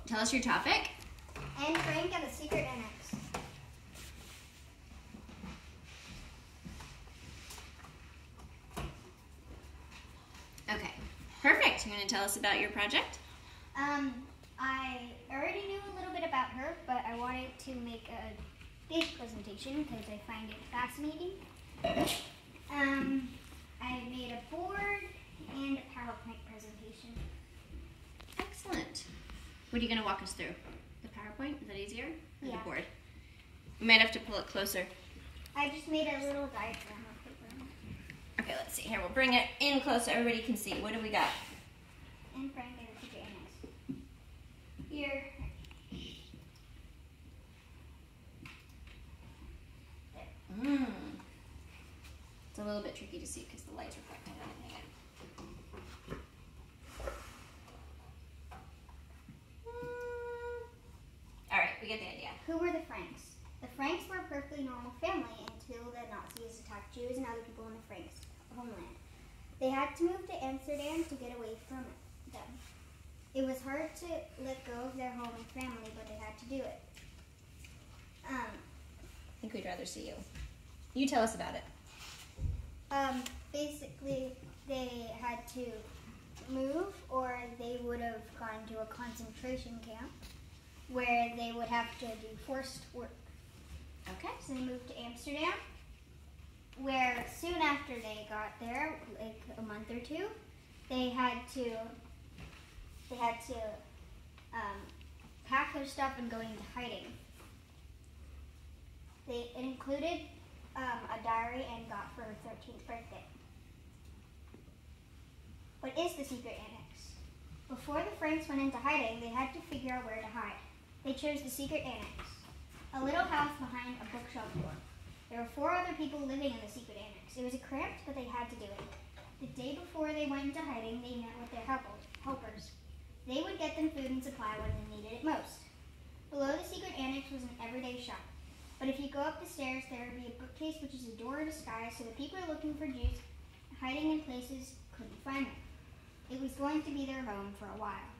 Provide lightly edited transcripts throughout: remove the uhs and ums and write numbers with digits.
tell us your topic. And Frank and the secret annex. Okay, perfect. You're going to tell us about your project? I already knew a little bit about her, but I wanted to make a big presentation because I find it fascinating. I made a board and a PowerPoint presentation. Excellent. What are you going to walk us through? The PowerPoint? Is that easier? Or Yeah. the board? You might have to pull it closer. I just made a little diagram of paper. Okay, let's see. Here, we'll bring it in close so everybody can see. What do we got? And Frank and the secret annex. Here. It's a little bit tricky to see because the light's reflecting on it. All right, we get the idea. Who were the Franks? The Franks were a perfectly normal family until the Nazis attacked Jews and other people in the Franks' homeland. They had to move to Amsterdam to get away from them. It was hard to let go of their home and family, but they had to do it. I think we'd rather see you. You tell us about it. Basically, they had to move, or they would have gone to a concentration camp where they would have to do forced work. Okay. So they moved to Amsterdam, where soon after they got there, like a month or two, they had to pack their stuff and go into hiding. It included a diary and got for her 13th birthday. What is the secret annex? Before the Franks went into hiding, they had to figure out where to hide. They chose the secret annex, a little house behind a bookshelf door. There were 4 other people living in the secret annex. It was cramped, but they had to do it. The day before they went into hiding, they met with their helpers. They would get them food and supply when they needed it most. Below the secret annex was an everyday shop. But if you go up the stairs, there would be a bookcase which is a door in disguise, so the people are looking for Jews hiding in places couldn't find them. It was going to be their home for a while.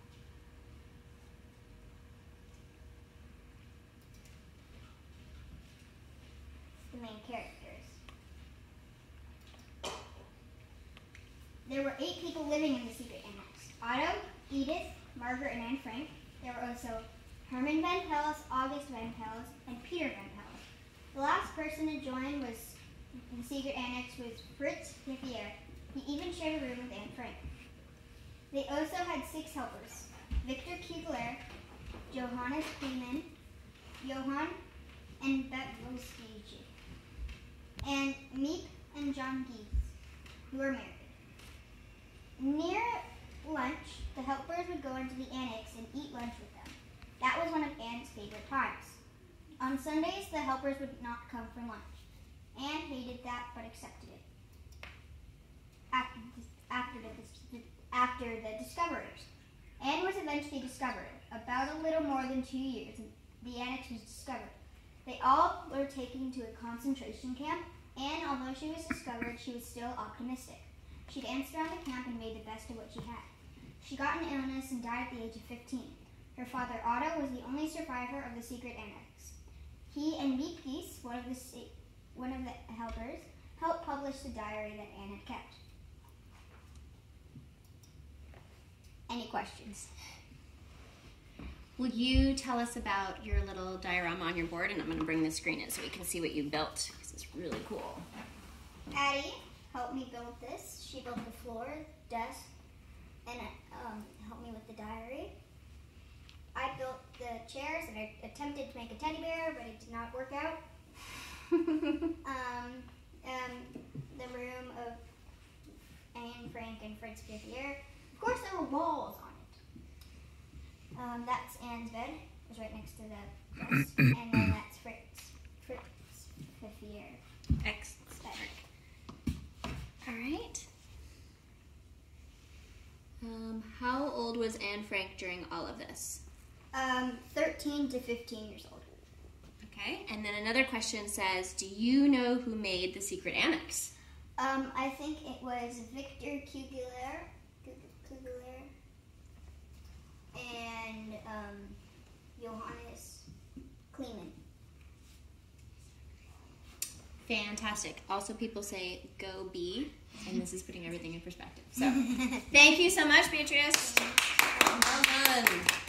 The main characters. There were 8 people living in the secret annex. Otto, Edith, Margaret, and Anne Frank. There were also Herman Van Pels, August Van Pels, and Peter Van Pels. The last person to join was the secret annex was Fritz Hiffier. He even shared a room with Anne Frank. They also had 6 helpers: Victor Kugler, Johannes Kleeman, Johann, and Betlowski, and Meek and John Geese, who were married. Near lunch, the helpers would go into the annex and eat lunch with them. That was one of Anne's favorite times. On Sundays, the helpers would not come for lunch. Anne hated that, but accepted it. After the discoverers. Anne was eventually discovered. About a little more than 2 years, the annex was discovered. They all were taken to a concentration camp. Anne, although she was discovered, she was still optimistic. She danced around the camp and made the best of what she had. She got an illness and died at the age of 15. Her father, Otto, was the only survivor of the secret annex. He and Meek Geese, one of the helpers, helped publish the diary that Anne had kept. Any questions? Will you tell us about your little diorama on your board? And I'm going to bring the screen in so we can see what you built, because it's really cool. Addie helped me build this. She built the floor, desk, and helped me with the diary. I built the chairs, and I attempted to make a teddy bear, but it did not work out. The room of Anne Frank and Fritz Hiffier. Of course, there were walls on it. That's Anne's bed. It was right next to the desk. And then that's Fritz Hiffier. Excellent. All right. How old was Anne Frank during all of this? 13 to 15 years old. Okay, and then another question says, do you know who made the secret annex? I think it was Victor Kugler and Fantastic. Also, people say, go bee, and this is putting everything in perspective. So, thank you so much, Beatrice. Well done.